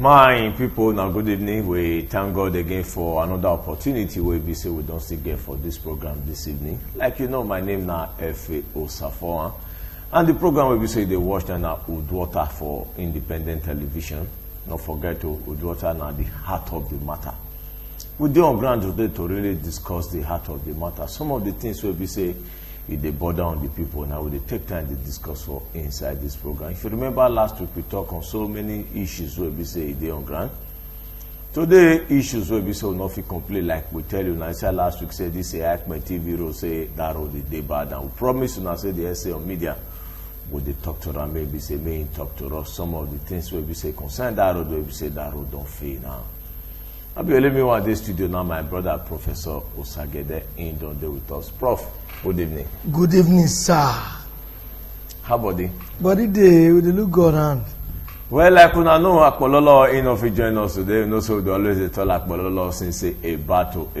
My people, now good evening. We thank God again for another opportunity where we say we don't still get for this program this evening. Like you know, my name now F.A. Osafoa, and the program will be say they watch now Uduota for independent television. Don't forget to Uduota now the heart of the matter. We do on ground today to really discuss the heart of the matter. Some of the things will be say if they bother on the people now, they take time to discuss for inside this program. If you remember last week, we talked on so many issues where we say they on ground. Today, issues where we say will not feel complete like we tell you. Now, I said last week, say this my TV road, say that road is day bad. And we promise you now, say the essay on media, would they talk to them, maybe say, may talk to us. Some of the things where we say concern that road, where we say that road don't fail now. I'll be letting me one day studio now, my brother, Professor Osagede, in the day with us. Prof, good evening. Good evening, sir. How body? Body day, with the look go around. Well, like I know Akpololo in of join us today, you know, so they always tell Akpololo since say a battle.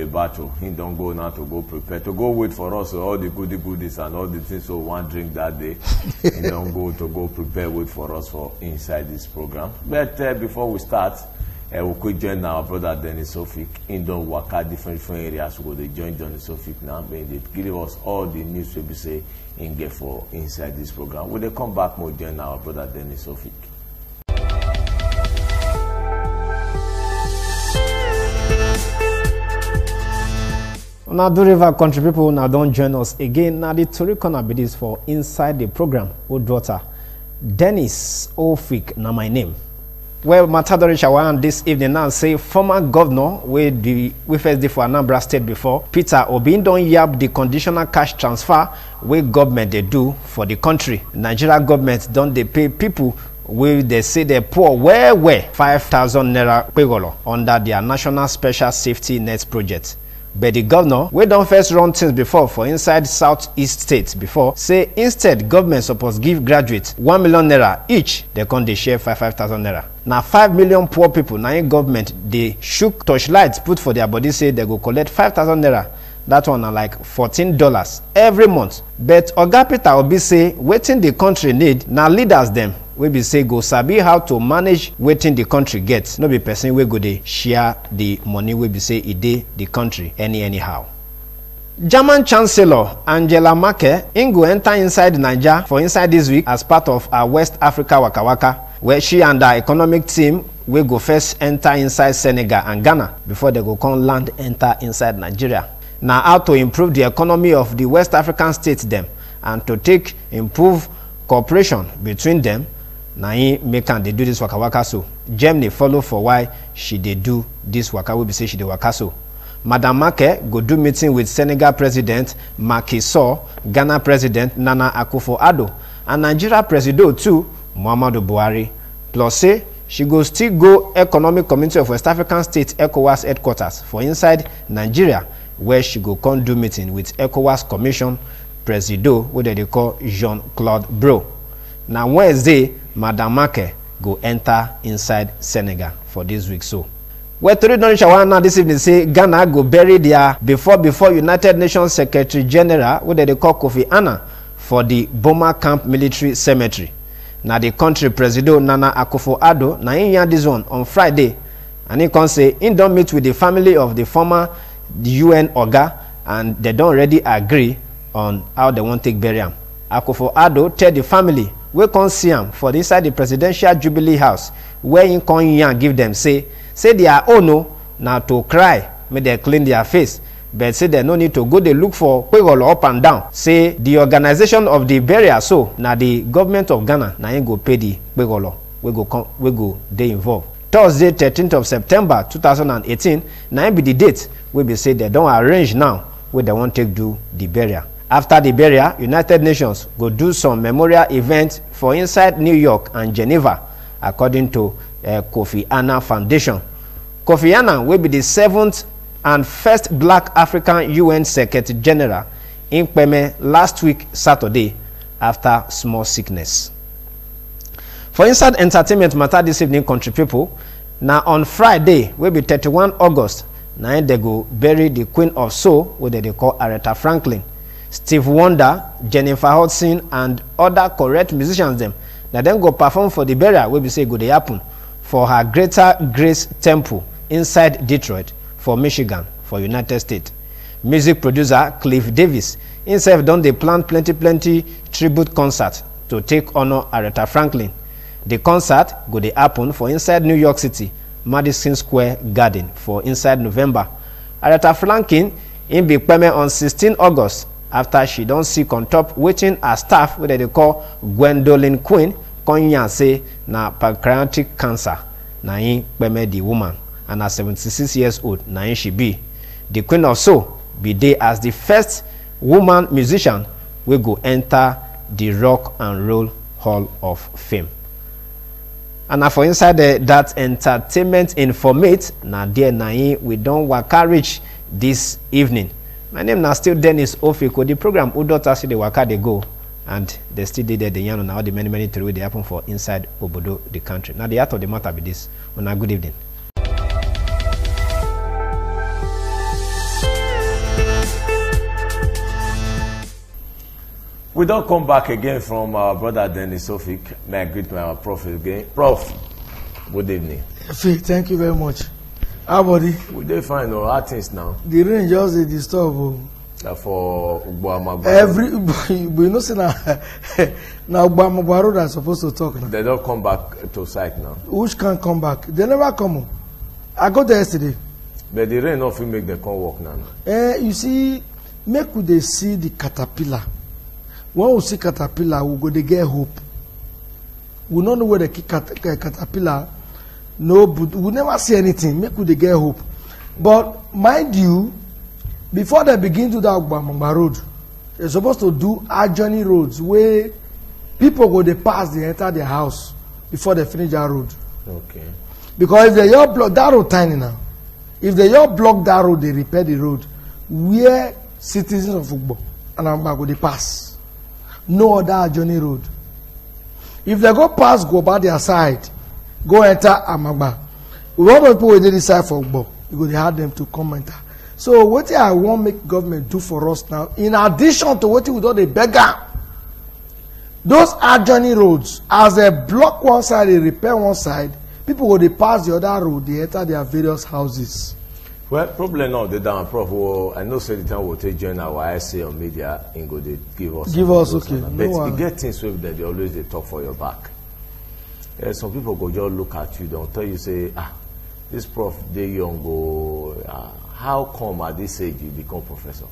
He don't go now to go prepare, to go wait for us, so all the goodies and all the things so one drink that day. He don't go to go prepare, wait for us for inside this program. But before we start, we could join our brother Dennis Sofik in the waka different areas. We go join Dennis Sofik now. They give us all the news we say in get for inside this program. When they come back, we'll join our brother Dennis Sofik. Now, do river country people now don't join us again. Now the Tory corner be this for inside the program. Uduota, Dennis Sofik, now my name. Well, Matadori Shawan this evening now say former governor we first did for Anambra State before, Peter Obi don't yab the conditional cash transfer where government they do for the country. Nigeria government don't they pay people where they say they poor where 5,000 naira pegolo under their National Special Safety Net project. But the governor, we don't first run things before for inside southeast states before, say instead government supposed give graduates 1 million naira each, they can't they share 5,000 naira. Now 5 million poor people, now in government, they shook torchlights put for their body, say they go collect 5,000 naira. That one are like $14 every month. But Oga Peter will be say, waiting the country need, now leaders them, we be say go sabi how to manage waiting the country gets. No be person we go they share the money we be say it dey the country anyhow. German Chancellor Angela Merkel go enter inside Nigeria for inside this week as part of our West Africa Waka Waka, where she and her economic team will go first enter inside Senegal and Ghana before they go come land enter inside Nigeria. Now how to improve the economy of the West African states them and to take improve cooperation between them. Now he make and they do this waka waka so. Germany follow for why she they do this waka we be say she dey waka so. Madam Merkel go do meeting with Senegal President Macky Sall, Ghana President Nana Akufo-Addo, and Nigeria President too Muhammadu Buhari. Plus say she go still go Economic Community of West African States ECOWAS headquarters for inside Nigeria, where she go come do meeting with ECOWAS Commission President, what they call Jean-Claude Bro. Now Wednesday, Madam Merkel go enter inside Senegal for this week so. Where Tory Don Shawana this evening say Ghana go bury their before United Nations Secretary General, what they call Kofi Annan, for the Boma Camp Military Cemetery. Now the country President Nana Akufo-Addo, now in yarn this one on Friday, and he can say he don't meet with the family of the former UN Oga, and they don't already agree on how they want to take bury him. Akufo-Addo tell the family we can see him for inside the presidential Jubilee House, where in can yan give them say their own no now to cry, may they clean their face, but say they no need to go they look for pegolo up and down. Say the organization of the burial so now the government of Ghana now ain't go pay the pegolo. We go they involved. Thursday 13th of September 2018 now be the date we be say they don't arrange now where they want to do the burial. After the burial, United Nations go do some memorial events for inside New York and Geneva, according to Kofi Annan Foundation. Kofi Annan will be the 7th and first black African UN Secretary General in Peme last week, Saturday, after small sickness. For inside entertainment matter this evening, country people, now on Friday, will be 31 August, now they go bury the Queen of Soul, what they call Aretha Franklin. Steve Wonder, Jennifer Hudson, and other correct musicians them. Now then go perform for the burial, we be say go they happen for her Greater Grace Temple inside Detroit for Michigan for United States. Music producer Cliff Davis himself done the plan plenty tribute concert to take honor Aretha Franklin. The concert go dey happen for inside New York City, Madison Square Garden for inside November. Aretha Franklin in be permanent on 16 August after she don't sick on top waiting her staff wey they call Gwendolyn Quinn konya say na pancreatic cancer na in permanent the woman and at 76 years old na in she be. The Queen of Soul be there as the first woman musician wey go enter the Rock and Roll Hall of Fame. And for inside that entertainment informate, na there na we don't waka reach this evening. My name now still Dennis Ofiko. The program Uduota see the waka they go, and they still did the yarn on all the many things they happen for inside Obodo the country. Now the heart of the matter be this. Una good evening. We don't come back again from our brother Dennis Ofik. May I greet my prof again. Prof, good evening. Thank you very much. How buddy? We dey fine or how things now? The rain just dey disturb. For Uduota. We know say now Uduota road are supposed to talk now. They don't come back to site now. Which can come back? They never come. I got there yesterday. But the rain not make them come work now. You see, make we dey see the caterpillar. When we see caterpillar, we go to get hope. We don't know where the caterpillar. No, but we never see anything. Make we get hope. But mind you, before they begin to do that Uduota road, they're supposed to do adjoining roads where people go they pass, they enter their house before they finish that road. Okay. Because if they all block that road tiny now, if they all block that road, they repair the road where citizens of Uduota and Amagba go they pass. No other journey road. If they go past, go by their side, go enter Amagba. We want people who dey decide for Uduota, you go to have them to come enter. So what I want make government do for us now, in addition to what we do the beggar, those adjoining roads, as they block one side, they repair one side, people go they pass the other road, they enter their various houses. Well, probably not the down, Prof. Well, I know say the time will take join our IC on media and go they give us. Okay. But you get things with that they always they talk for your back. Some people go just look at you, don't tell you say, this Prof they young go. How come at this age you become professor?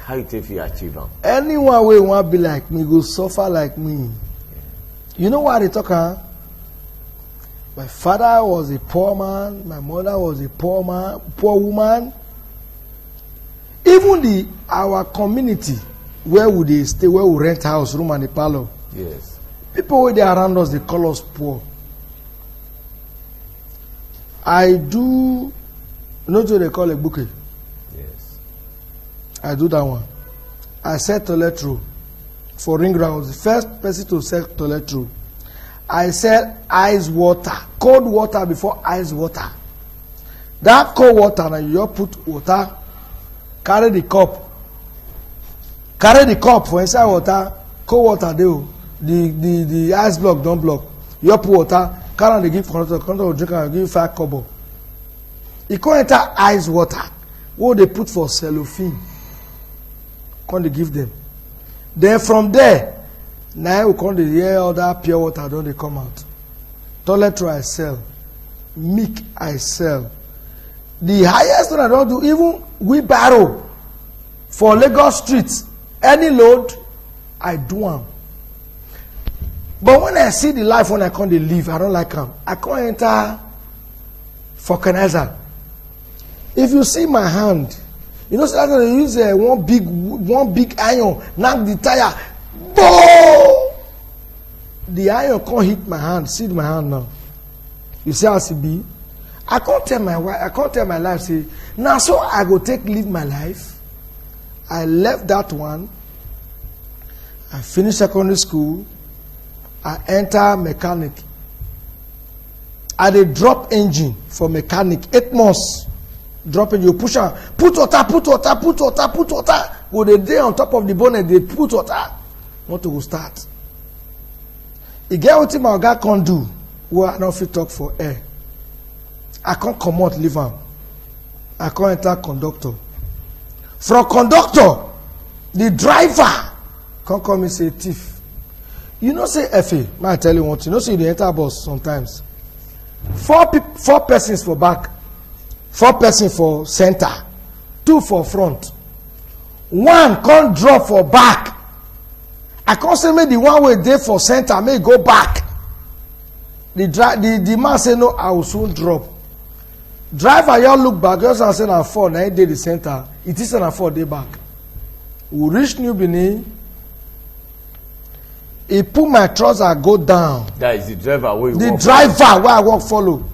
How you take you achieve them? Anyone will want be like me, go suffer like me. Yeah. You know why they talk? My father was a poor man. My mother was a poor woman. Even our community, where would they stay? Where we rent house, room and a parlor? Yes. People where they around us, they call us poor. I do, you know what they call a bouquet? Yes. I do that one. I sell toilet roll for ring rounds. The first person to sell toilet roll. I sell ice water, cold water before ice water. That cold water, now you just put water, carry the cup for inside water, cold water there. The ice block don't block. You just put water, carry the give conductor will drink and give you 5 kobo. You can't enter ice water. What they put for cellophane, can't they give them? Then from there, now we come to hear other pure water, don't they come out? Toilet roll I sell. Milk I sell. The highest one I don't do, even wheelbarrow for Lagos streets, any load, I do them. But when I see the life when I can't live, I don't like them. I can't enter vulcanizer. If you see my hand, you know, so they use one big iron, knock the tire. Boom! The iron can't hit my hand. See my hand now. You see how it be? I can't tell my wife. I can't tell my life. Say now, so I go live my life. I left that one. I finished secondary school. I enter mechanic. I dey drop engine for mechanic 8 months. Drop engine, you push on, put water. Go the day on top of the bonnet, they put water. Want to go start. e get wetin my oga come do wey I no fit talk for air. I come comot leave am. I come enter conductor. From conductor, the driver come call me say thief. You know say Efe, may I tell you one thing. You know say you dey enter bus sometimes. 4 persons for back, 4 persons for center, 2 for front. 1 come drop for back. I come say make the one wey dey for center may go back. The man say no, I will soon drop. Driver y'all look back, just and say na 4, na dey the center. It is na 4 dey back. We reach New Benin. He put my trouser go down. That is the driver wey you the walk driver wey I walk follow.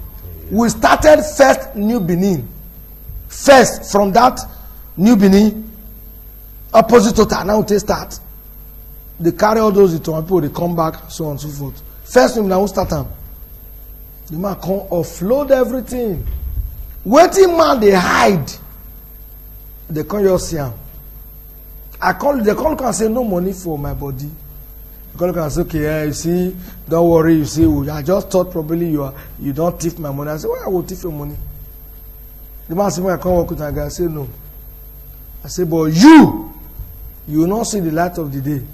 We started first New Benin. First from that New Benin opposite Tota. Now we start. They carry all those to people. They come back, so on and so forth. First New Benin, we start them. The man come offload everything. Waiting man they hide. They come just see him. They call and say no money for my body. They call and say okay, yeah, you see, don't worry. You see, I just thought probably you don't thief my money. I say why I will thief your money? The man say when I come work with a guy, I say no. I say but you will not see the light of the day.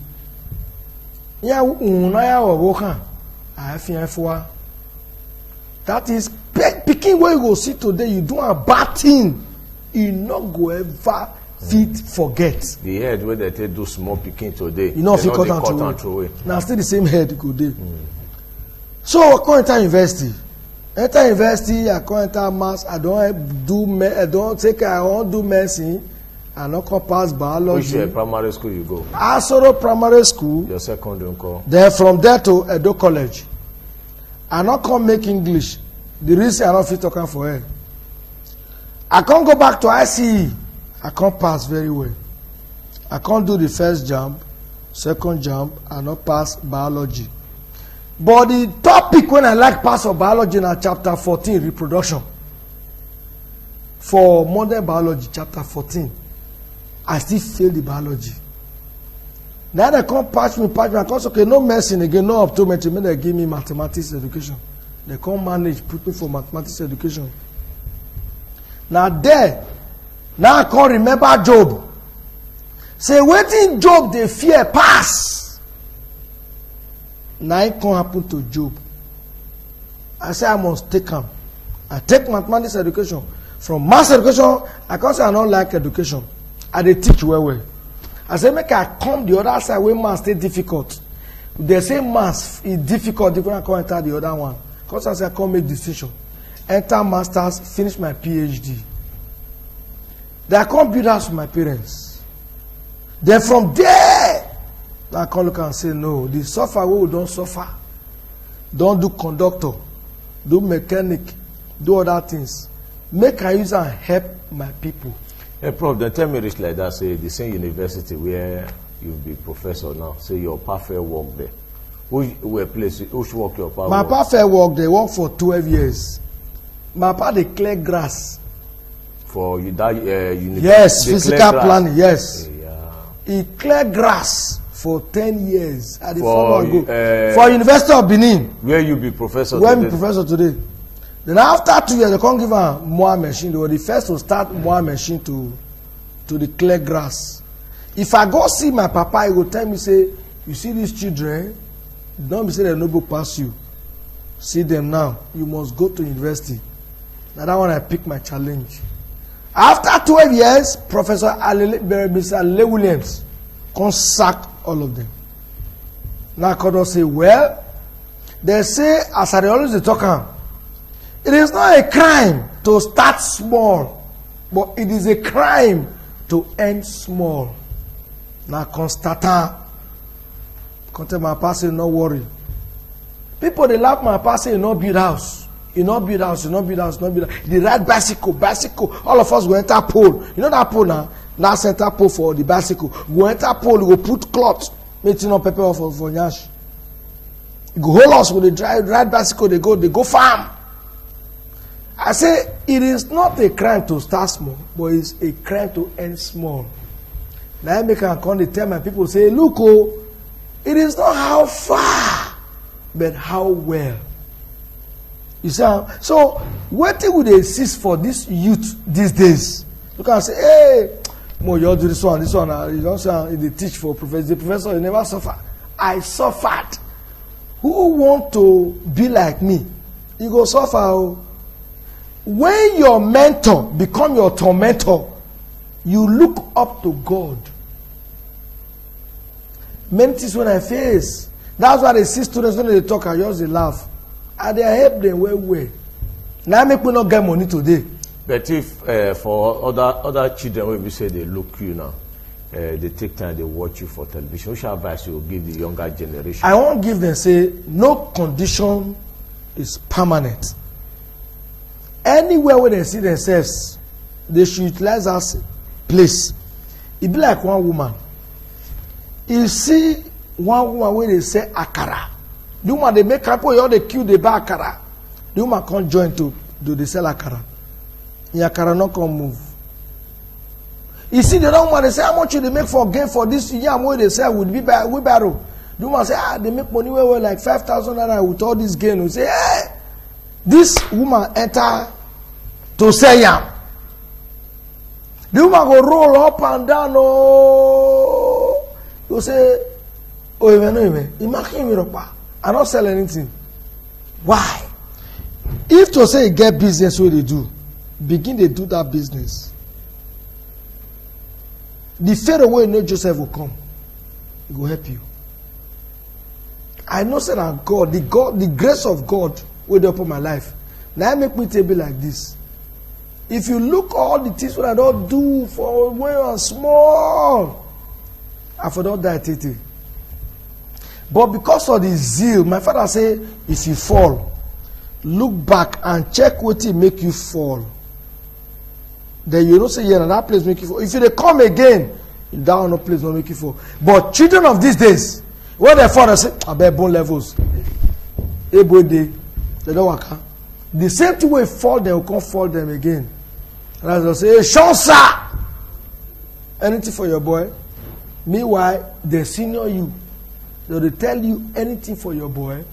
Yeah, I feel for. That is picking where you go see today. You do a bad thing, you not go ever fit forget. The head where they take do small picking today. You know if you cut and throw away. Now still the same head go dey. So I come enter university. Enter university, I come enter maths. I don't do medicine. I not come pass biology. Which primary school you go? Asoro Primary School. Your secondary call. Then from there to Edo College. I not come make English. The reason I not fit talking for her. I can't go back to ICE. I can't pass very well. I can't do the first jump, second jump, I not pass biology. But the topic when I like pass of biology in chapter 14, reproduction. For modern biology, chapter 14, I still fail the biology. Now they come patch me, I come say, okay, no medicine again, no optometry, they give me mathematics education. They come manage, put me for mathematics education. Now I can't remember Job. Say, waiting Job, they fear pass. Now it can't happen to Job. I say I must take him. I take mathematics education. From maths education, I can't say I don't like education. I dey teach well. I say make I come the other side where maths stay difficult. They say maths is difficult, they can't enter the other one. Because I say I can't make decision. Enter masters, finish my PhD. Then I can't build house with my parents. Then from there, I can't look and say no. The suffer we don't suffer. Don't do conductor, do mechanic, do other things. Make I use and help my people. Hey, Prof, they tell me this like that, say the same university where you be professor now, say your perfect work there. Which work your papa? My perfect work, they work for 12 years. My papa, they clear grass. For you that university? Yes, physical planning, yes. Yeah. He clear grass for 10 years. At the for University of Benin. Where you be professor where today? Where be professor today. Then after 2 years, they can't give her more machine. They were the first to start more machine to the clear grass. If I go see my papa, he will tell me, say, you see these children, don't be say they no go pass you. See them now. You must go to university. Now that one I pick my challenge. After 12 years, Professor Mr. Williams can sack all of them. Now I say, well, they say, as I always talk, it is not a crime to start small, but it is a crime to end small. Now, constata, my pastor, no worry. People they laugh my pastor, you not build house, you not build house, you not build house, you not build house. They ride bicycle. All of us go enter pole. You know that pole now? Now center pole for the bicycle. Go enter pole, you go put cloth, make no pepper for nyash. You go hold us when they ride bicycle, they go farm. I say it is not a crime to start small, but it's a crime to end small. Now I make a come to tell my people, say, look, oh, it is not how far but how well. You see, so what would they insist for this youth these days? You can say, hey, Mo, you do this one, you don't say they teach for professor. The professor, you never suffer. I suffered. Who want to be like me? You go suffer. When your mentor become your tormentor, you look up to God. Many things when I face, that's why they see students when they talk, I just they laugh. And they help them well. Now make me not get money today. But if for other children, when we say they look you now, they take time, they watch you for television, which advice you will give the younger generation? I won't give them, say, no condition is permanent. Anywhere where they see themselves, they should utilize as place. It be like one woman. You see one woman where they say akara. The woman they make up, all the queue they buy akara. The woman can't join to do they sell akara. The akara not come move. You see the other woman they say how much they make for gain for this year where they sell would be by wheelbarrow. The woman say they make money well like 5,000 naira with all this gain. We say hey, this woman enter to sell yam. The woman go roll up and down. Oh, you say, oh, no, I don't sell anything. Why? If to say get business where they do, begin to do that business. The Pharaoh way know Joseph will come. He will help you. I know that God, the grace of God will be upon my life. Now make me to be like this. If you look all the things that I don't do for when I'm small, I for don't die tete. But because of the zeal, my father say, if you fall, look back and check what it make you fall. Then you don't say, yeah, that place make you fall. If you come again, that no place will make you fall. But children of these days, when they fall, they say, I bet bone levels. Every day, they don't work. The same thing way fall, they will come fall them again. And as they say, hey, Shansa! Anything for your boy. Meanwhile, they senior you. They tell you anything for your boy.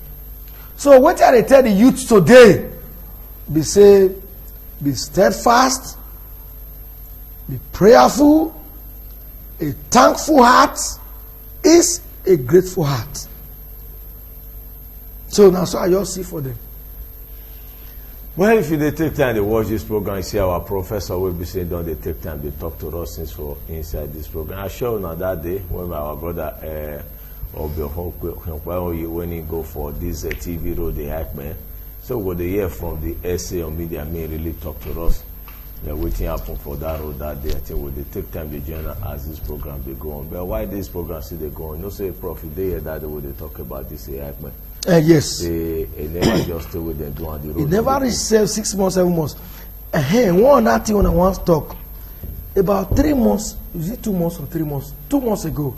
So what are they tell the youth today? Be steadfast, be prayerful, a thankful heart is a grateful heart. So now so I just see for them. Well, if they take time to watch this program, you see our professor will be saying, don't they take time to talk to us since we're inside this program. I showed on that day when our brother when he go for this TV road, the Hackman. So what they hear from the SA or media may really talk to us. They're waiting happen for that road that day. I think when they take time to join as this program they go on. But why this program still they go on? No say profit they hear that way they talk about this Hackman. Yes. They never just stay with them do on the road. It never reached 6 months, 7 months. One other thing when I want to talk. About 3 months, is it 2 months or 3 months? 2 months ago,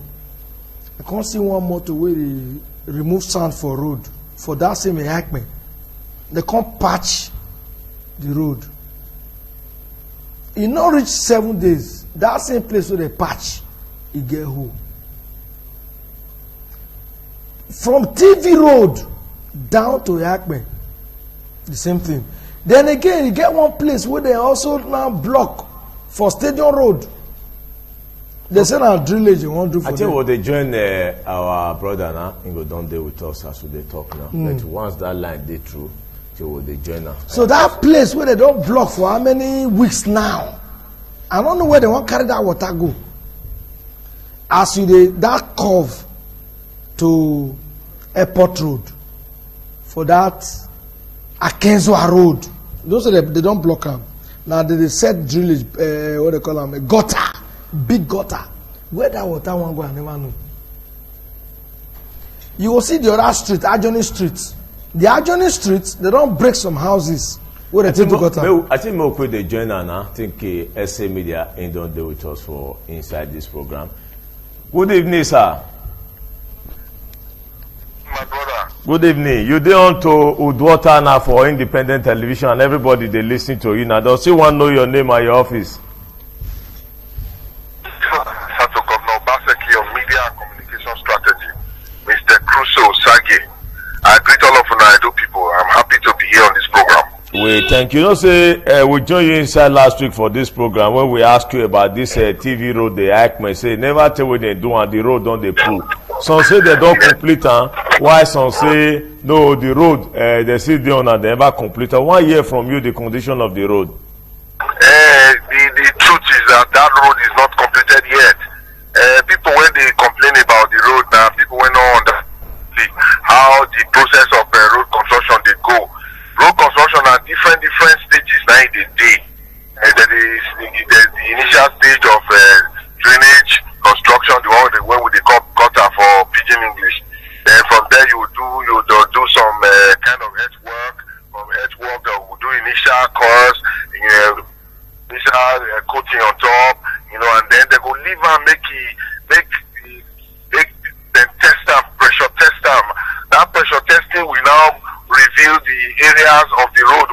I can't see one motor where they remove sand for road. For that same Hackman. They can't patch the road. It not reach 7 days. That same place where they patch, it get home. From TV Road down to Hackman, the same thing. Then again, you get one place where they also now block for Stadium Road. They say now drillage you won't do for them. I think what they join our brother now, he go down there with us as they talk now. But once that line they through, they join now. So that place where they don't block for how many weeks now? I don't know where they want to carry that water go. As you that curve to Airport Road for that Akenzua Road. Those are they don't block them. Now they set drillage, what they call them, a gutter, big gutter. Where that water won't go, I never know. You will see the other street, adjoining streets. The adjoining streets, they don't break some houses where they take the gutter. I think more quick they join now. I think SA Media ain't don't deal with us for inside this program. Good evening, sir. My brother. Good evening. You dey on to Uduota now for independent television and everybody they listen to you now. Does you want to know your name and your office? Sato Governor Baseki on Media and Communication Strategy, Mr. Crusoe Sage. I agree thank you. You know, say we joined you inside last week for this program when we asked you about this TV road. They act me say never tell what they do and the road don't they pull. Some say they don't complete, why some say no the road they see they on and they never complete. 1 year from you, the condition of the road. The truth is that road is not completed yet. People when they complain about the road now, people when not understand how the process of road construction they go. Road construction are different stages now in the day. There is the initial stage of drainage construction, the one when we call gutter for pidgin English. Then from there you do some kind of earthwork. From earthwork they will do initial course, initial coating on top, and then they go leave and make them test them, pressure test them. That pressure testing will now reveal the areas of the road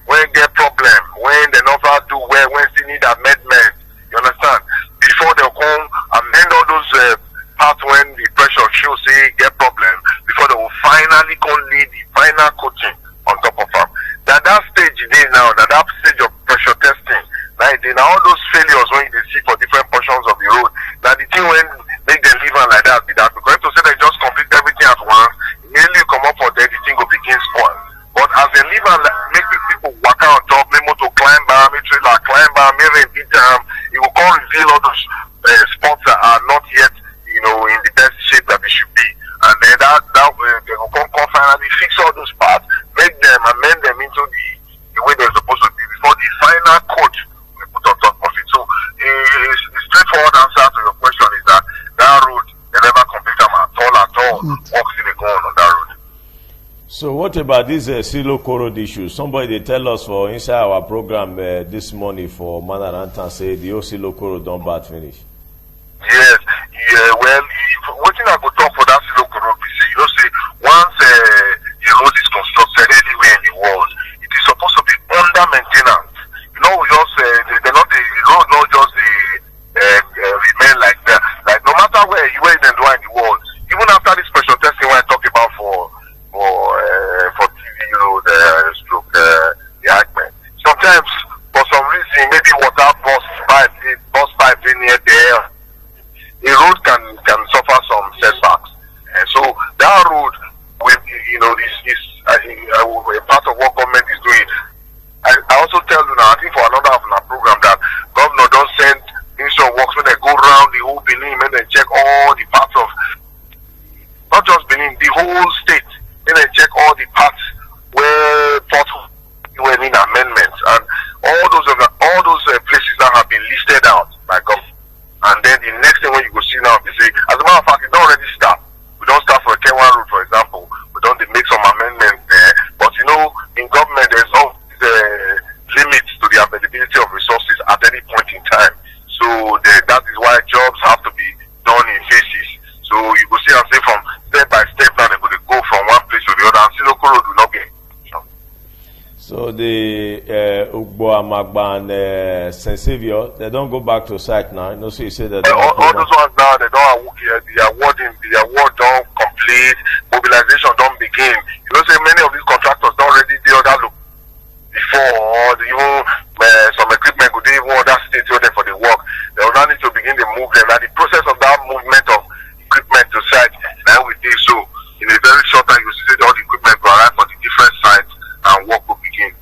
when get problem, when they never do well, when still need amendment. You understand? Before they come amend all those parts when the pressure shows say get problem, before they will finally come lay the final coating on top of them. That stage it is now, that stage of pressure testing. Now all those failures when you see for different portions of the road, that the thing when make them leave on like that be that because to say they just complete everything at once, immediately come up for there, the thing will begin spoil. But as they leave and make people walk out on top, make motor climb by, make trailer climb by, make rain beat them, it will come reveal all those spots that are not yet, in the best shape that they should be. And then that they will come finally fix all those parts, make them, amend them into the way they're supposed to be before the final coat we put on top of it. So the straightforward answer to your question is that road, they never complete them at all. Works in the go on that road. So what about this silo road issue? Somebody they tell us for inside our program this morning for Manaranta say the whole silo road don't bad finish. Yes, well, what thing I go talk for that silo road, say once the road is constructed anywhere in the world, it is supposed to be under maintenance. We just the road not just remain like that. Like no matter where they do in the world, even after this special testing when I talk about for TV, the argument. Sometimes for some reason maybe water burst pipe near there. The road can suffer some setbacks, and so that road is a part of what government is doing. I also tell you now, I think for another half of our program that governor don't send Ministry of Works when they go around the whole Benin and they check all the parts of not just Benin, the whole state, and they check all the parts where potholes were in amendments and all those places that have been listed out by government. And then the next thing when you go see now, they say, as a matter of fact, it don't already start. We don't start for a K1 road, for example. We don't make some amendments there. But in government, there's always limits to the availability of resources at any point in time. So that is why jobs have to be done in phases. So you go see and say from step by step now, they're going to go from one place to the other. And Siloko Road will not be. So the Ugbo, Amagba, and St. Saviour, they don't go back to site now. So you say that all those ones now, they don't the award don't complete, mobilization don't begin. Say many of these contractors don't already do other look before, or even some equipment could even other states there for the work. They will now need to begin to move them. Now the process of that movement of equipment to site, now we do so in a very short time. You see all the equipment will arrive for the different sites and work will begin.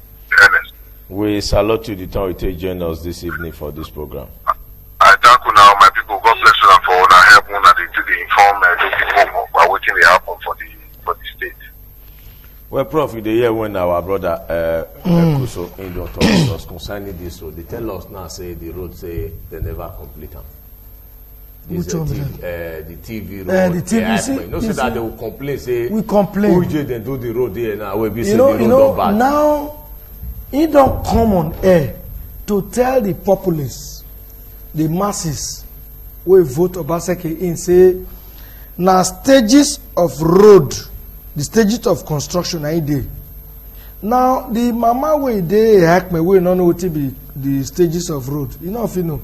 We salute you the time you take join us this evening for this program. I thank you now, my people. God bless you and for help to inform the people about what they happen for the state. Well, Prof, you hear when our brother Kuso in the talk us concerning this road. They tell us now say the road say they never complete them. This the TV road. The TV. No, say that they will complain. Say we complain. OJ they do the road here now. We be say the road don't bad. Now he don't come on air to tell the populace, the masses, we vote Obaseki in say now stages of road, the stages of construction are there. Now the mama way they hack me we don't know what to be the stages of road. You know if you know.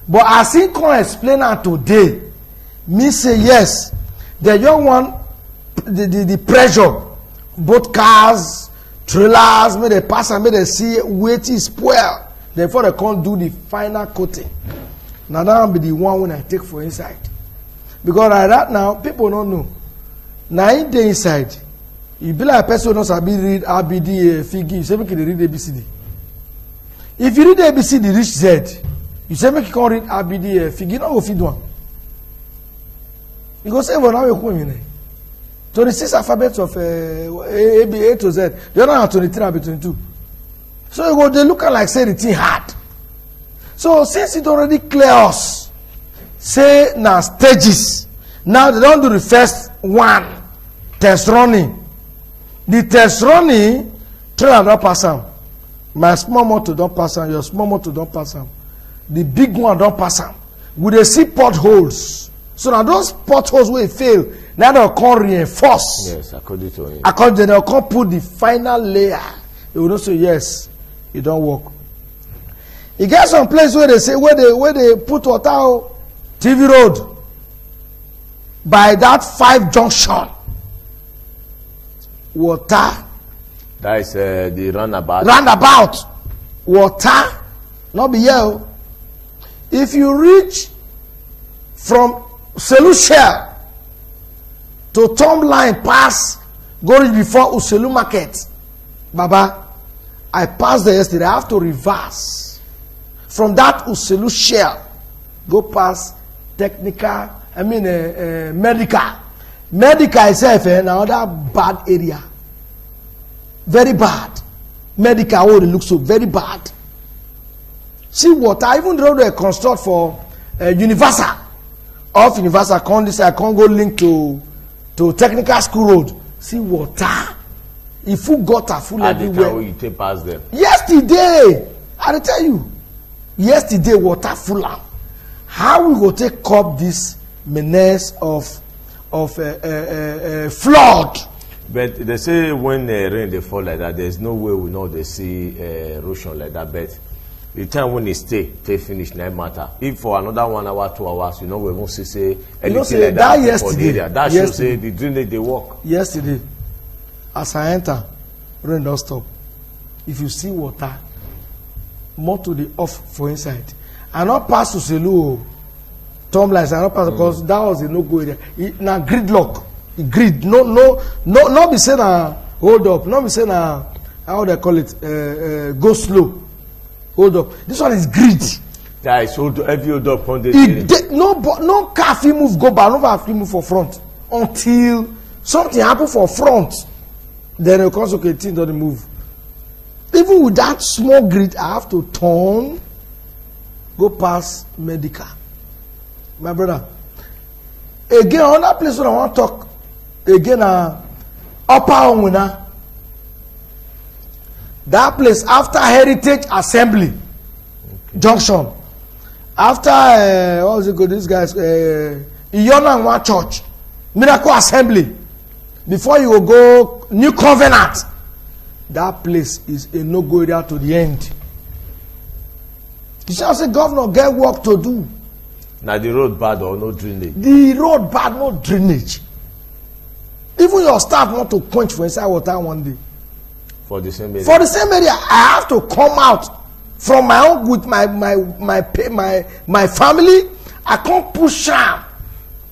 But as he can explain it today, me say yes, they don't want the pressure, both cars, trailers, make they pass and make they see wetin spoil. Therefore, they can't do the final coating. Now that will be the one when I take for inside. Because like that now, people don't know. Now in the inside, you be like a person who knows read ABD figure, you say make you read ABCD. If you read ABCD reach Z, you say make you can't read ABD figure, you don't go feed one. You go say, well, now you're coming. 26 alphabets of A to Z. You don't have 23 and 22. So you go, they look like say the thing hard. So since it already clear us, say now stages. Now they don't do the first one, test running. The test running, trailer don't pass them. My small motor don't pass them. Your small motor don't pass them. The big one don't pass them. We dey see potholes. So now those potholes will fail. Now they'll come reinforce. Yes, according to him. According to they'll come put the final layer. They will not say yes, it don't work. You get some place where they say where they put water TV road by that 5 junction. Water. That is the roundabout. Roundabout. Water. Not be here. If you reach from Selucia to Tom Line pass, go reach before Uselu Market. Baba, I passed there yesterday. I have to reverse. From that Uselu shell, go past technical, medical. Medical itself another bad area. Very bad. Medical would look so very bad. See water, even though they construct for Universal. Off Universal, I can't go link to technical school road. See water. If you gutter full everywhere. You take past them. Yesterday, I tell you. Yesterday, water full out. How we go take up this menace of flood? But they say when rain they fall like that, there's no way we know they see erosion like that. But the time when it stay finish, no matter. If for another 1 hour, 2 hours, we won't see anything like that yesterday, for the area. That should say the drainage they work. Yesterday, as I enter, rain don't stop. If you see water, more to the off for inside. I not pass to Selu, Tom lines. I not pass because that was a no go area. Now gridlock, grid. No be saying hold up. No be saying how they call it go slow. Hold up. This one is grid. That is hold every hold up on the no car fit move go back, no car fit move for front until something happen for front. Then the consequent thing doesn't move. Even with that small grid, I have to turn, go past medical. My brother. Again, another place where I want to talk again, Upper Onguna. That place after Heritage Assembly Junction, after what was it called? These guys, Iyona One Church, Miracle Assembly. Before you will go New Covenant, that place is a no-go area to the end. You shall say, governor, get work to do. Now the road bad or no drainage? The road bad, no drainage. Even your staff want to quench for inside water one day. For the same area? For the same area, I have to come out from my own with my family. I can't push am.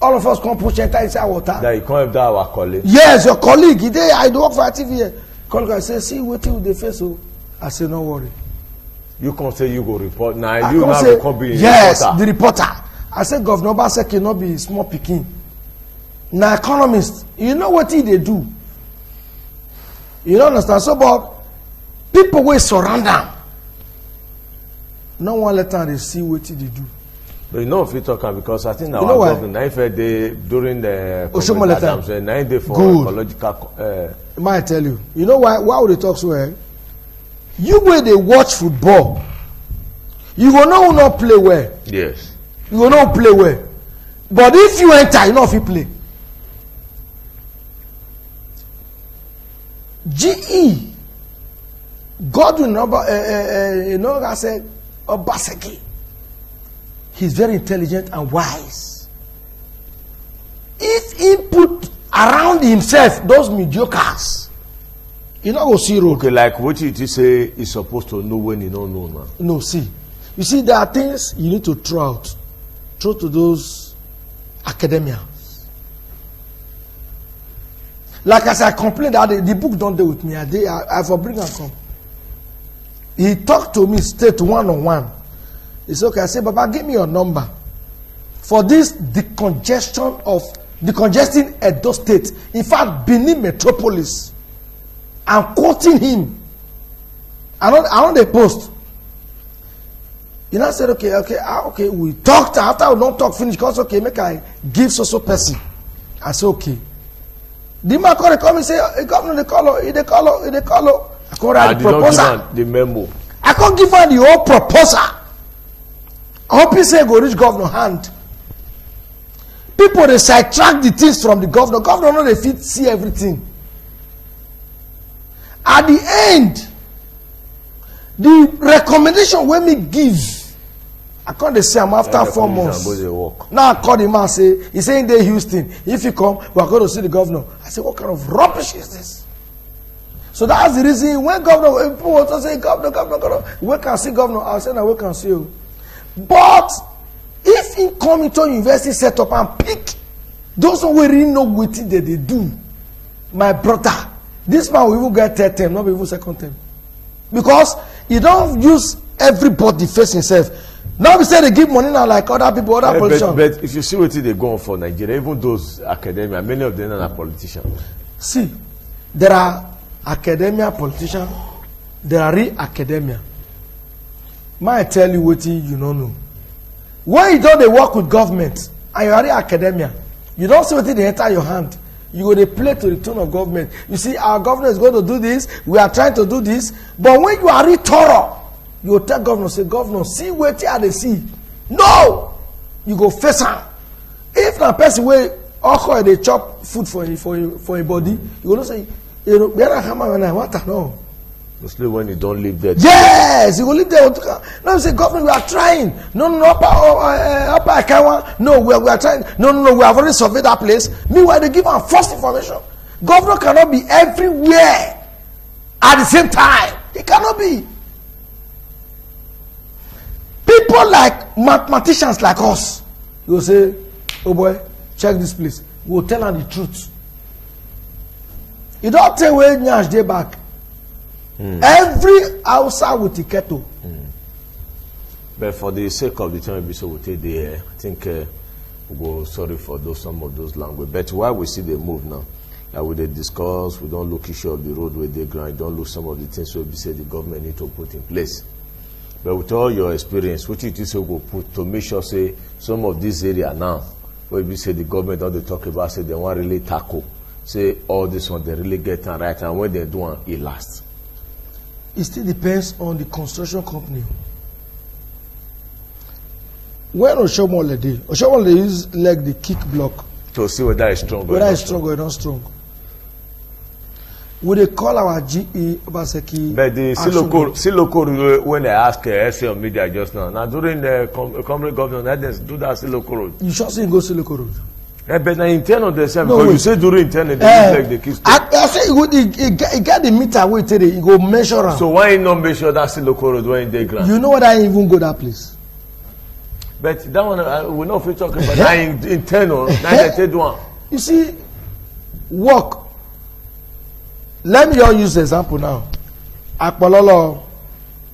All of us can't push enter inside water. That you can't have that our colleague? Yes, your colleague. I work for TV here. Colleague say, see what you dey face. I say, no worry. You can't say you go report. Now I you now say, come be yes, reporter. the reporter. I said, Governor Obaseki not be small pikin. Now economist, you know what they do. You don't understand. So, but people will surround them. No one let them see what they do. But you know if you talk because I think our governor, if they during the Adams, 9 days for good. ecological. Might tell you. You know why? Why would they talk so well? You where they watch football, you will know who not play well. Yes. You will not play well. But if you enter, you know if you play. GE Godwin I said Obaseki. He's very intelligent and wise. If he put around himself those mediocres, You not go see road. Okay, like what you say is supposed to know when you don't know now. No, see. You see, there are things you need to throw out. Throw to those academia. Like as I complained, the book don't deal with me. I for bring and come. He talked to me straight one-on-one. He said, okay, I said, Baba, give me your number. For this decongesting Edo State. In fact, Benin Metropolis. I'm quoting him. I know the post. You know, I said, okay, we talked. After we don't talk, finish, because okay, make I give so person. I said, okay. The man come and say, governor, they call. I can't write the proposal. The memo. I can't give her the whole proposal. I hope he say go reach governor hand. People they sidetrack the things from the governor. Governor no they fit see everything. At the end, the recommendation when me give, I can't say I'm after 4 months. Now I call the man say, he's saying they Houston. If you come, we are going to see the governor. I say, what kind of rubbish is this? So that's the reason when governor, people want to say, governor, we can see governor. I say, no, we can see you. But if he come into university set up and pick those who really know what they do, my brother, this man will even get third term, not even second term. Because he don't use everybody face himself. Now we say they give money now like other people, other politicians. But if you see what they go on for Nigeria, even those academia, many of them are politicians. See, there are academia politicians, there are real academia. May I tell you what you don't know. When you don't work with government and you are real academia, you don't see what they enter your hand. You go to play to the tune of government. You see, our government is going to do this. We are trying to do this. But when you are really thorough, you will tell governor, say, governor, see what they see. No! You go face am. If na person wey alcohol dey chop food for a body, you go know say, you know, better hammer when I want to know. Mostly when you don't live there. Yes, you will live there. No, you say, government, we are trying. No, upper Akawa. No, we are trying. No, we have already surveyed that place. Meanwhile, they give us false information. Governor cannot be everywhere at the same time. It cannot be. People like mathematicians like us, you will say, oh boy, check this place. We will tell them the truth. You don't tell where Nyash dey back. Every outside with the kettle. But for the sake of the time we will take the I think we go sorry for some of those language. But while we see the move now, we dey discuss, we don't look issue of the road where they grind, don't look some of the things where we say the government need to put in place. But with all your experience, what you think go put to make sure say some of this area now, where we say the government don't they talk about say they want really tackle, say all this one they really get it right, and when they do it lasts. It still depends on the construction company. When Oshomole use like the kick block to see whether it's strong. Whether it's strong or not strong. Would they call our GE Obaseki? But the Siloko, when they ask SA on media just now during the Comrade governor, let them do that Siloko road. You sure say go Siloko road? But now intern on the same, because you say during intern they like the kiss. I say he get the meter where he go measure am. So why not measure that Siloko road when they grant? You know what, I even go that place. But that one we know if we talking about that internal, that third one. You see, work. Let me just use the example now. Akpololo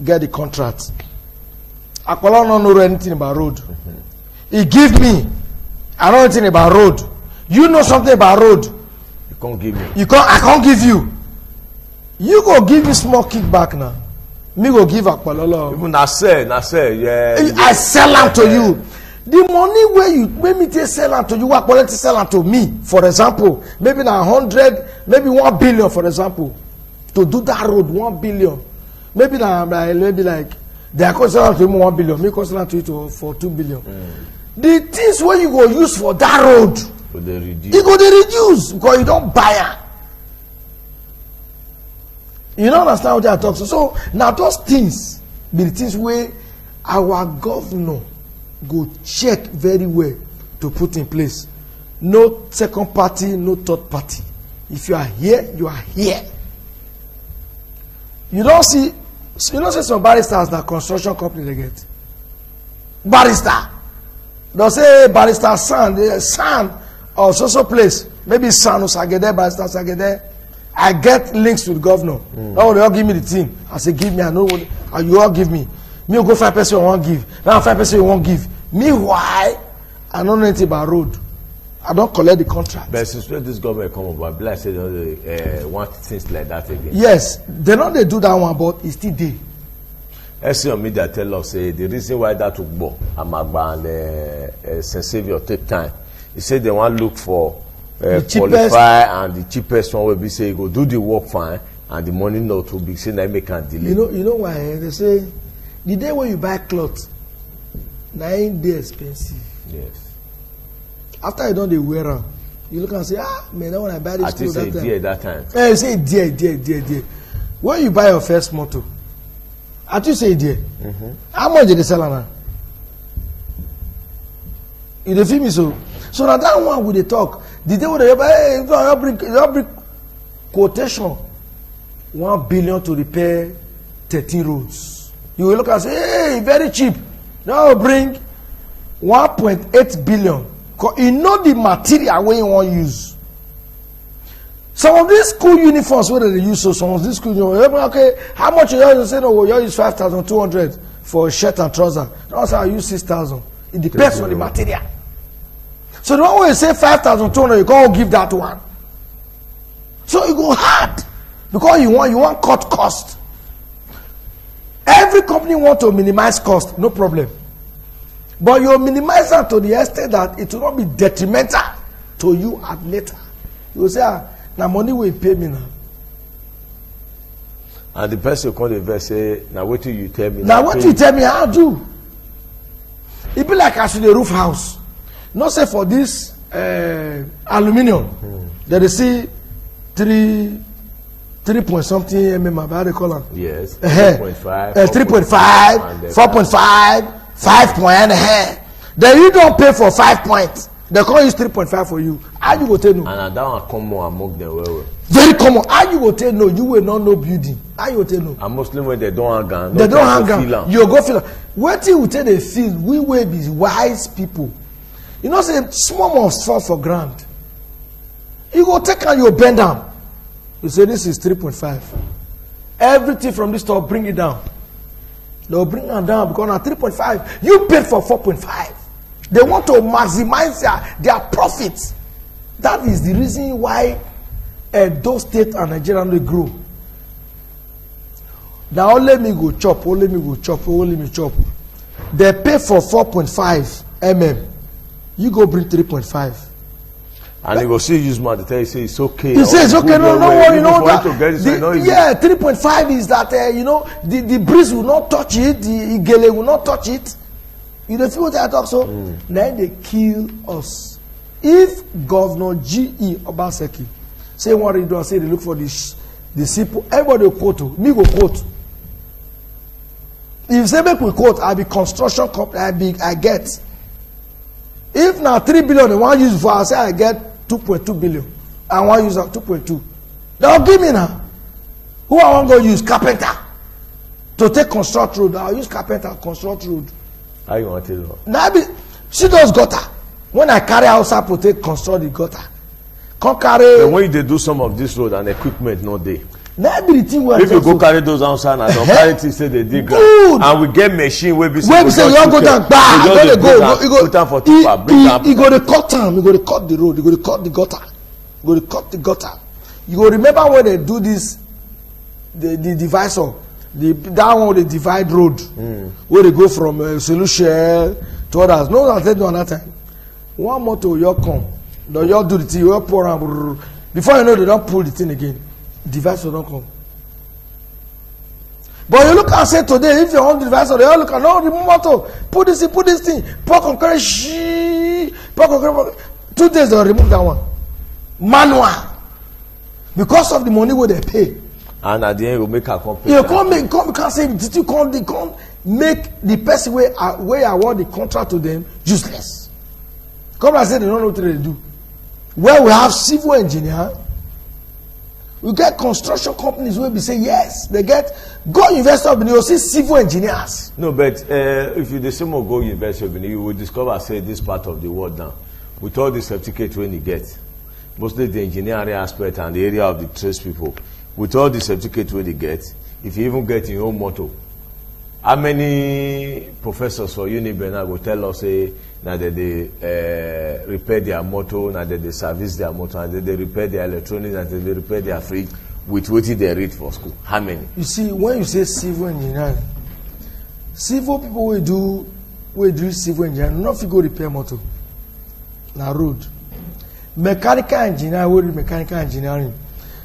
get the contract. Akpololo don't know anything about road. He give me, I know anything about road. You know something about road. You can't give me. I can't give you. You go give me small kickback now. Me go give Akpololo. Even I say, yeah. I sell them to you. The money where you make me take sell them to you, what quality sell them to me? For example, maybe na 100, maybe 1 billion, for example, to do that road 1 billion. Maybe like they are considering to me 1 billion, me considering to you for 2 billion. The things where you go use for that road, you go to reduce because you don't buy it. You don't understand what they are talking. So now those things be the things where our governor go check very well to put in place. No second party, no third party. If you are here, you are here. You don't see some barristers that construction company they get. Barrister. They'll say barrister son of social place. Maybe son of Sagede, barrister Sagede. I get links with governor. Oh, they all give me the thing. I say, give me, I know what you all give me. Me go 5 person, I won't give. Now 5 person, you won't give. Me, why? I don't know anything about road. I don't collect the contract. But since when this government come up, Black said they want things like that again. Yes, they know they do that one, but it's still there. SC on media tell us the reason why that took Bo Amagba and St. Savior take time. He said they want to look for qualify and the cheapest one will be say go do the work fine and the money not too big. Say they make a delay. You know why they say the day when you buy clothes, 9 days expensive. Yes. After you don't they wear them, you look and say, man, when I buy this clothes that time. You say dear. When you buy your first motor, I you say dear. How much did they sell now? You dey feel me so? So now that one we dey talk. The day when they buy, you bring quotation 1 billion to repair 13 roads. You will look and say, hey, very cheap. Now bring 1.8 billion. You know the material where you want to use. Some of these school uniforms where they use, so some of these school uniforms, okay, how much you use? Say, no, you use 5,200 for shirt and trouser. Also, I use 6,000. It depends on the material. So the one where you say 5,200, you can't give that one. So you go hard because you want cut cost. Every company want to minimize cost, no problem. But you minimize that to the extent that it will not be detrimental to you at later. You will say, now money will pay me now. And the person called the verse say, now what do you tell me? Now what you tell me, I'll do. It be like as in a roof house. Not say for this aluminium, that they see 3 point something mm, how they call them? Yes, 3.5, 3.5, 4.5. 5 point. Then you don't pay for 5 points. They can't use 3.5 for you. How you go tell no? And that one common among them well. Very common. How you go tell no? You will not know building. How you go tell no? And Muslim when they don't hang on. They don't hang on. You go feel. What you will tell the field? We will be wise people. You know, say small must fall for grand. You go take and you bend down. You say this is 3.5. Everything from this store, bring it down. They'll bring them down because now 3.5. You paid for 4.5. They want to maximize their profits. That is the reason why those states and Nigeria they grow. Now let me go chop. Let me go chop. Let me chop. They pay for 4.5 mm. You go bring 3.5. And you go see use man to tell you say it's okay. He says okay, no worry, you know that. Yeah, 3.5 is that you know the breeze will not touch it, the igele will not touch it. You don't feel what I talk so? Now they kill us. If Governor G.E. Obaseki say what he do and say they look for the simple, everybody will quote. Me go quote. If say make we quote, I be construction company, I get. If now 3 billion they want to use for, I say I get 2.2 billion. I want to use 2.2. They'll give me now. Who I want to go use? Carpenter. To take construct road. I'll use carpenter, construct road. How you want to do? Now, she does gutter. When I carry outside, protect, construct the gutter. Can't carry. But when they do some of this road and equipment, no day. Maybe the thing if you go carry those outside and don't carry things say they dig good. And we get machine where we say you go down back you go put am for tipper bring am you go to cut am you go to cut the road you go to cut the gutter you go to cut the gutter you go remember when they do this the divisor that one where they divide road where they go from solution to others no that they do another time one motor you come no you do the thing you pour am before you know they don't pull the thing again. Device will not come. But you look and say today, if you want the device, they all look and no, remove motor, put this thing, pour concrete, 2 days they'll remove that one. Manual. Because of the money where they pay. And at the end, you make a complaint. You can't say, did you can't make the person where award the contract to them useless. Come and say they don't know what they do. Where we have civil engineer, We get construction companies where we say yes, they get go University of Benin, you see civil engineers. No, but if you the same or go University of Benin, you will discover say this part of the world now, with all the certificate when you get, mostly the engineering aspect and the area of the trades people, with all the certificate when you get, if you even get your own motor, how many professors for Uniben will tell us say now that they repair their motor, now that they service their motor, and that they repair their electronics, and that they repair their fridge with what they read for school? How many? You see, when you say civil engineering, civil people will do civil engineering, not if you go repair motor, na road. Mechanical engineering will do mechanical engineering.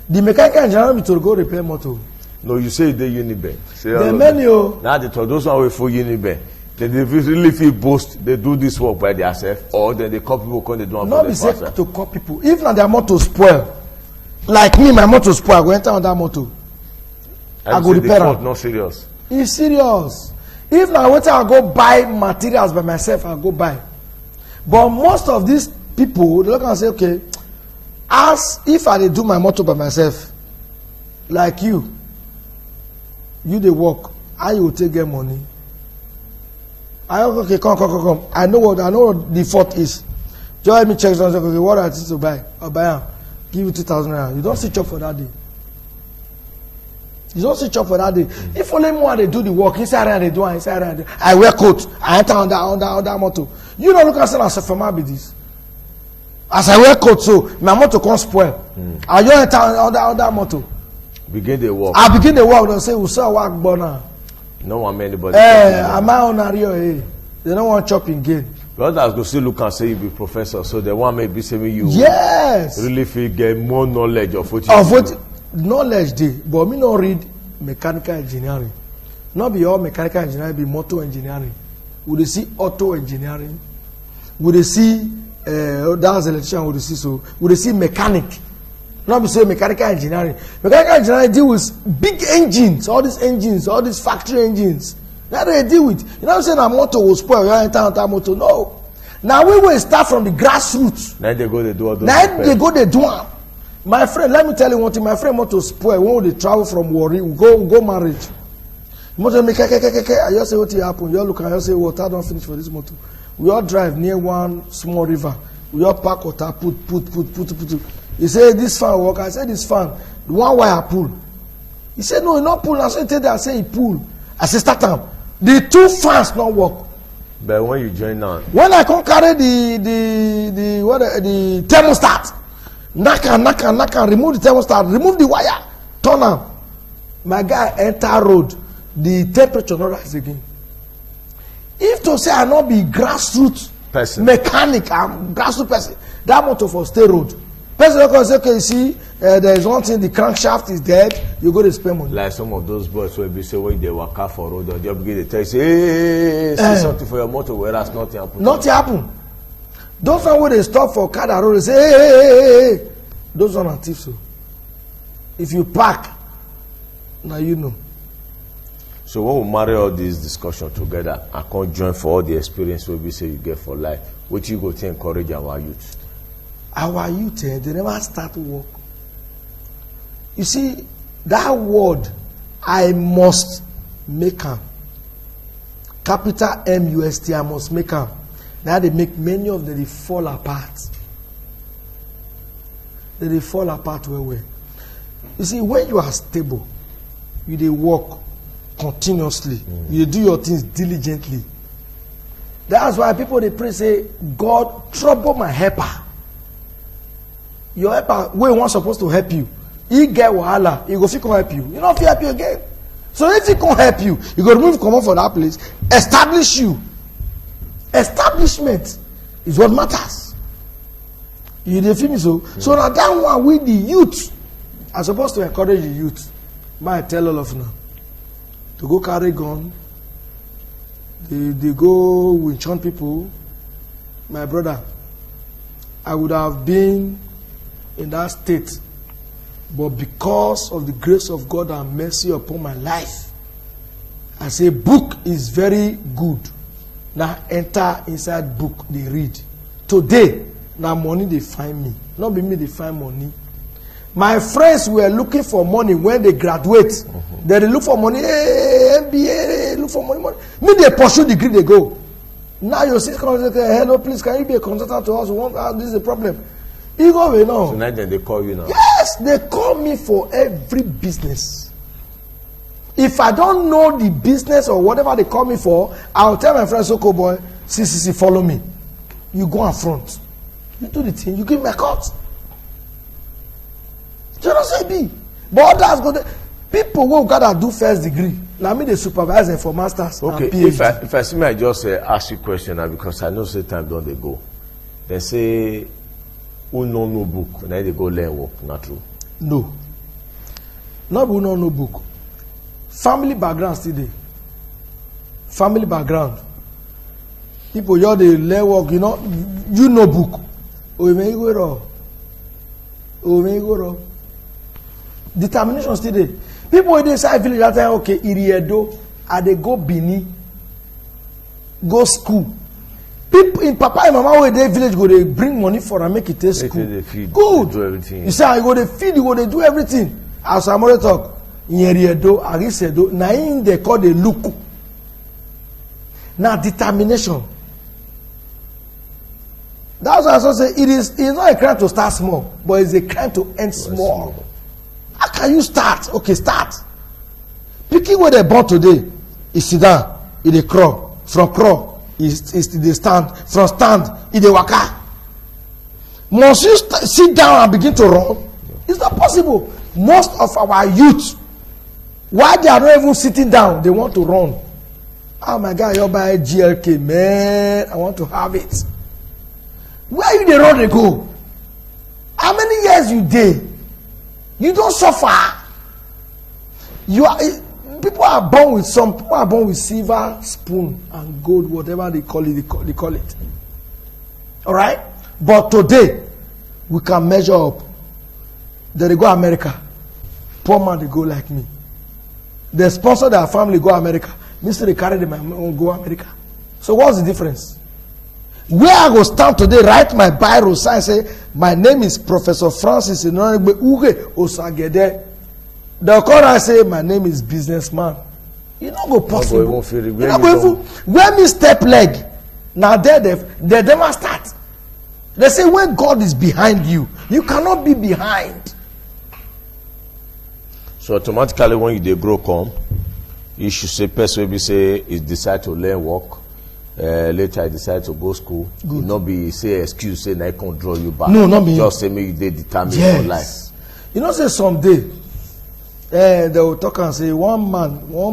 The mechanical engineering will to go repair motor. No, you say the Uniben. The menu. Now they told those one way for Uniben. They really feel boast. They do this work by themselves, or then they call people come they do it not be safe to call people. If not their motor spoil, like me, my motor spoil, I go enter on that motor. I go repair it. Not serious. It's serious. If now wait I go buy materials by myself, I go buy. But most of these people, they look and say, okay, as if I do my motor by myself, like you dey work, how you take get money? I okay, come. I know what the fault is. Just let me check something. Okay, what I need to buy? I'll buy them. Give you 2,000 naira. You don't switch up for that day. You don't switch up for that day. If only more they do the work inside and they do inside and I wear coat. I enter on that motor. You don't look and say as for my be this. As I wear coat, so my motor can't spoil. I just enter on that motor. Begin the work. I begin the work. They say we saw work burner. No one anybody. Am I on area? They don't want chopping gain. But others go still look and say you be professor, so they want maybe saying you yes really feel get more knowledge of what you do. Knowledge dey, but me not read mechanical engineering. Not be all mechanical engineering, be motor engineering. We dey see auto engineering. We dey see that's electrician. We dey see so. We dey see mechanic. Not be say mechanical engineering. Mechanical engineering deal with big engines, all these factory engines. That they deal with. You know what I'm saying? A motor will spoil. You enter on that motor. No. Now we will start from the grassroots. Now they go they do all those. Now they go they do them. My friend, let me tell you one thing. My friend motor spoil. When they travel from Warri, we go marriage. Motor make I just say what happened. You all look and you say water don't finish for this motor. We all drive near one small river. We all pack water, put. He said this fan work. I said this fan, the one wire pull. He said no, he not pull. I said tell them, I say he pull. I said start them. The two fans not work. But when you join now, when I come carry the thermostat, knock and remove the thermostat, remove the wire, turn on. My guy enter road, the temperature not rise again. If to say I not be grassroots person, mechanic, I'm grassroots person, that motor for stay road. Person can say, okay, you see, there is one thing, the crankshaft is dead, you go to spend money. Like some of those boys will be say when they walk out for road, or they begin to tell you, say, hey, see something for your motor, whereas nothing happen. Nothing happen. Those one where they stop for car that road, they say, hey. Those one are thieves. So if you park, now you know. So when we marry all these discussions together, I can't join for all the experience we be say you get for life. What you go to encourage our youth? Our youth, they never start to work. You see, that word, I must make am. Capital M-U-S-T, I must make am. Now they make many of them, they fall apart. They fall apart well. You see, when you are stable, you dey work continuously. You do your things diligently. That's why people they pray, say, God, trouble my helper. Your helper, when one supposed to help you, he get wahala, he go fit come help you. You not fit help you again. So if he can't help you, he go remove come from that place, establish you. Establishment is what matters. You dey feel me so? So now that one with the youth, I'm supposed to encourage the youth. Might tell all of now to go carry gun. They go with chant people. My brother, I would have been in that state, but because of the grace of God and mercy upon my life, I say book is very good. Now enter inside book, they read. Today, now money they find me. Not be me they find money. My friends were looking for money when they graduate. They look for money, hey, MBA, look for money. Me, they pursue degree, they go. Now your sister comes and say, hello, please, can you be a consultant to us? This is a problem. You go away now. Tonight then they call you now. Yes, they call me for every business. If I don't know the business or whatever they call me for, I'll tell my friend, Soko boy, see, follow me. You go in front. You do the thing, you give me a cut. You know say be. But others go there. People who gotta do first degree. Now me the supervisor for masters. Okay, and PhD. if I see me, I just ask you a question now because I know say time don't they go. They say who no book, now they go learn work, not true. No. Not who no book. Family background still there. Family background. People you they learn work, you know book. Oh may go wrong. Oh may go wrong. Determination still there. People in the side village that time, okay, Iriedo, and they go Bini, go school. People in Papa and Mama where they village go, they bring money for and make it to school. They feed, good. They do everything. You say I go they feed, you go they do everything. As I'm already talk, in Iriedo, Arisedo, now in they call the look. Now determination. That's why I also say it's not a crime to start small, but it's a crime to end small. How can you start? Okay, start. Picking where they born today, is sit down, it dey crawl. From crawl, is they stand. From stand, it dey waka. Must you sit down and begin to run? It's not possible. Most of our youth, why they are not even sitting down, they want to run. Oh my God, you're by GLK, man. I want to have it. Where you dey run they go? How many years you dey? You don't suffer. You are people are born with silver spoon and gold, whatever they call it. They call it. All right, but today we can measure up. They go America. Poor man they go like me. They sponsor their family go America. Me still they carry them and go America. So what's the difference? Where I go stand today, write my biro sign, say, my name is Professor Francis Uge Osagede. They'll call and say, my name is businessman. You not go possible. You not go when me step leg, now they never start. They say when God is behind you, you cannot be behind. So automatically when you grow come, you should say person will say is decide to learn work. Later I decide to go school. Good. Not be say excuse say I can't draw you back. No, not me. Just say me they determine your life. You know say someday they will talk and say one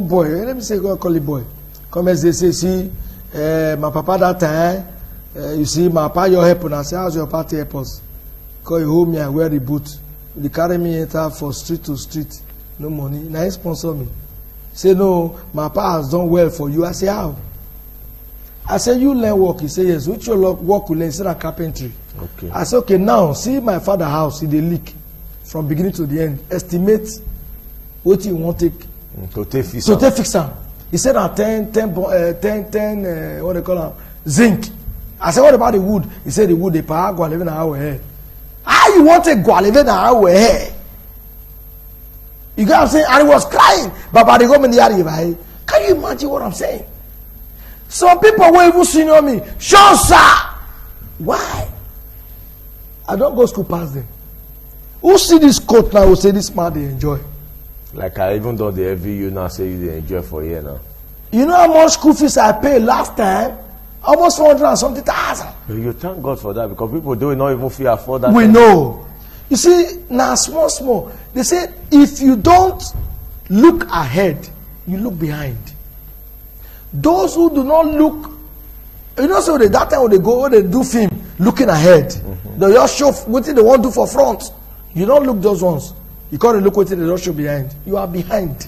boy, let me say go call it boy. Come and say see my papa that time you see my papa your help and I say how's your party help us? Call you home me I wear the boot. They carry me enter for street to street. No money. Now he sponsor me. Say no, my papa has done well for you. I say how? I said, you learn work. He said, yes. Which your work will learn? He said, carpentry. Okay. I said, okay, now, see my father's house, see the leak from beginning to the end. Estimate what you want to take. Fix them. He said, 10, what they call them? Zinc. I said, what about the wood? He said, the wood, they pay go 11 hours here. How you want to go 11 hours here? You get what I'm saying? And he was crying. But they go in the area. Can you imagine what I'm saying? Some people will even senior me. Sure, sir. Why? I don't go school past them. Who see this coat now will say this man they enjoy. Like I even though they envy you now say you they enjoy for a year now. You know how much school fees I paid last time? Almost 400 and something thousand. You thank God for that because people do not even feel afford that. We know. You see, now small. They say if you don't look ahead, you look behind. Those who do not look, you know, so that time when they go, when they do film, looking ahead, they just show what they want to do for front. You don't look those ones. You can't look what they don't show behind. You are behind.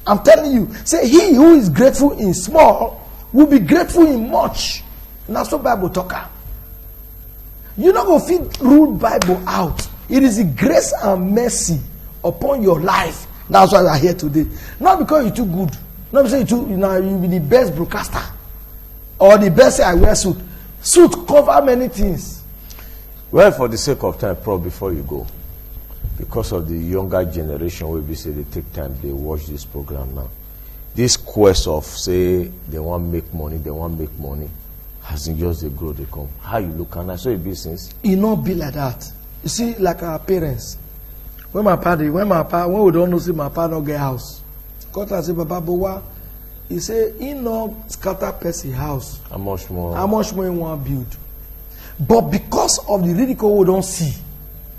I'm telling you, say he who is grateful in small will be grateful in much. And that's what Bible talker. You not go fit rule Bible out. It is the grace and mercy upon your life. That's why you are here today. Not because you're too good. Not because you be the best broadcaster or the best I wear suit. Suit cover many things. Well, for the sake of time, Prof, before you go, because of the younger generation, where we say they take time, they watch this program now. This quest of, say, they want to make money, hasn't just they grow, they come. How you look at that? So it be since? It not be like that. You see, like our parents, when we don't know, see my father get house. Got to say, Baba Bowa, he say, he no scatter person house. How much more he want to build? But because of the ridicule we don't see,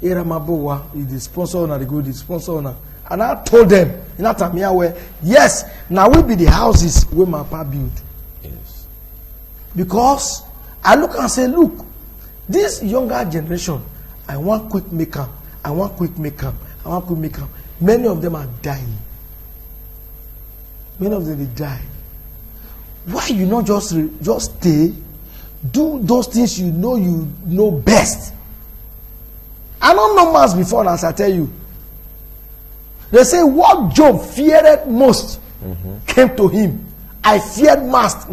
Iramabowa is the sponsor owner, the sponsor owner. And I told them, in that time, where, yes, now will be the houses where my papa build. Yes. Because I look and say, look, this younger generation, I want quick makeup. Many of them are dying. Many of them, they die. Why you not just stay, do those things you know best? I don't know mass before, as I tell you. They say what Job feared most came to him. I feared mass.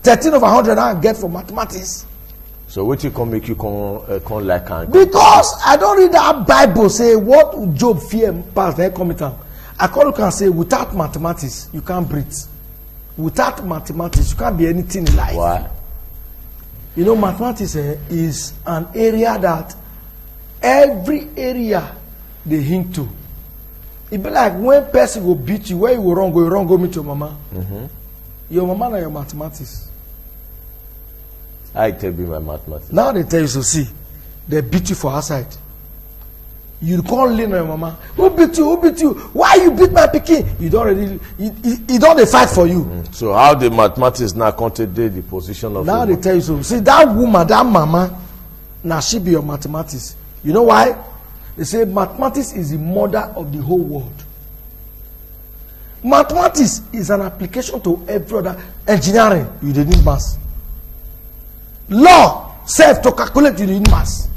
13 over 100 I get for mathematics. So what you can make you come like and because I don't read that Bible say what Job feared past their commitment. I can say without mathematics you can't breathe. Without mathematics you can't be anything in life. Why? You know, mathematics is an area that every area they hint to. It be like when person will beat you, where you go wrong, go meet your mama. Your mama and your mathematics. I tell you my mathematics. Now they tell you, so see, they beat you for outside. You can't lean on your mama. Who beat you? Why you beat my pikin? You don't really, you don't they fight for you. So how the mathematics now consider the position of now they tell you so. See that woman, that mama, now she be your mathematics. You know why? They say mathematics is the mother of the whole world. Mathematics is an application to every other. Engineering, you don't need maths. Law, self to calculate, you need maths.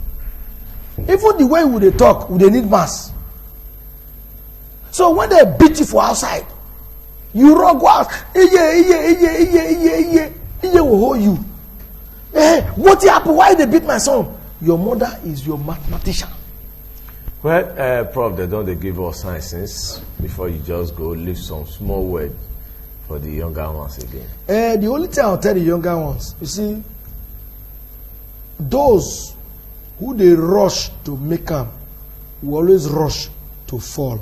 Even the way they talk, they need maths. So when they beat you for outside, you run go out. Iye will hold you. Hey, what happened? Why they beat my son? Your mother is your mathematician. Well, Prof, they give us sciences before you just go. Leave some small word for the younger ones again. The only thing I'll tell the younger ones, you see, those who they rush to make them will always rush to fall.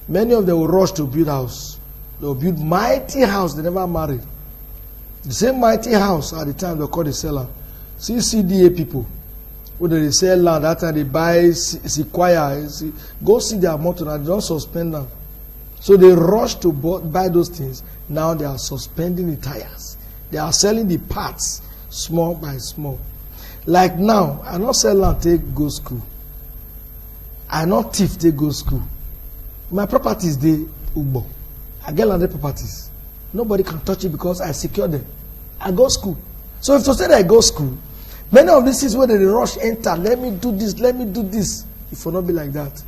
Many of them will rush to build house. They will build mighty house. They never married. The same mighty house at the time they call the seller. See CDA people. When they sell land, that time they buy sequoia. Go see their motor and they don't suspend them. So they rush to buy those things. Now they are suspending the tires. They are selling the parts small by small. Like now, I not sell land take go school. I not thief take go school. My properties they Ugbo. I get landed properties. Nobody can touch it because I secure them. I go school. So if to say that I go school, many of these things where they rush enter, let me do this. It will not be like that.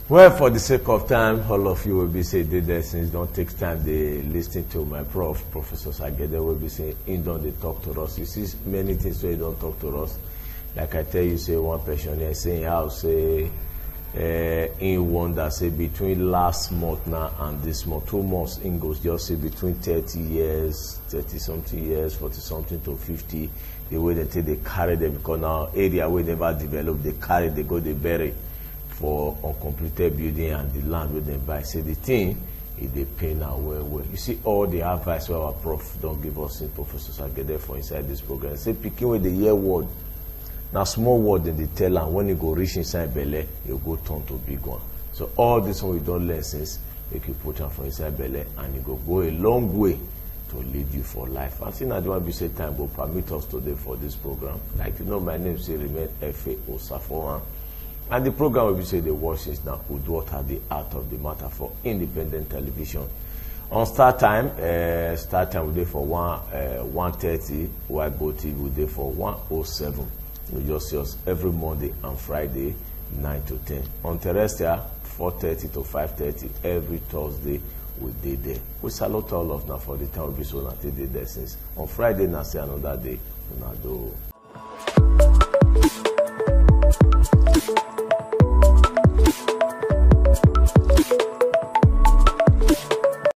Well, for the sake of time, all of you will be saying they there since don't take time they listen to my Professor Sagede will be saying in don't they talk to us. You see many things where you don't talk to us. Like I tell you, say one person here saying how say in wonder say between last month now and this month, 2 months in goes just say between 30 years, 30 something years, 40 something to 50. The way they take they carry them because now area where they never develop, they carry, they go, they bury for uncompleted building and the land where they buy. Say the thing is they pay now well. You see all the advice where our prof don't give us in professors I get there for inside this program. Say picking with the year word. Now small word in the tell and when you go reach inside belly, you go turn to big one. So all this one we don't learn since you can put on for inside belly and you go a long way to lead you for life. And since I don't want to say time will permit us today for this program. Like you know my name still remain F.A. Osaforan. And the program will be say the watch is now Uduota, the art of the matter for independent television. On start time we day for 1:30, while Go TV we day for 1:07. You just see us every Monday and Friday, 9 to 10. On terrestrial, 4:30 to 5:30 every Thursday we day there. We salute all of now for the time we be so not day there since. On Friday, now say another day, we not do.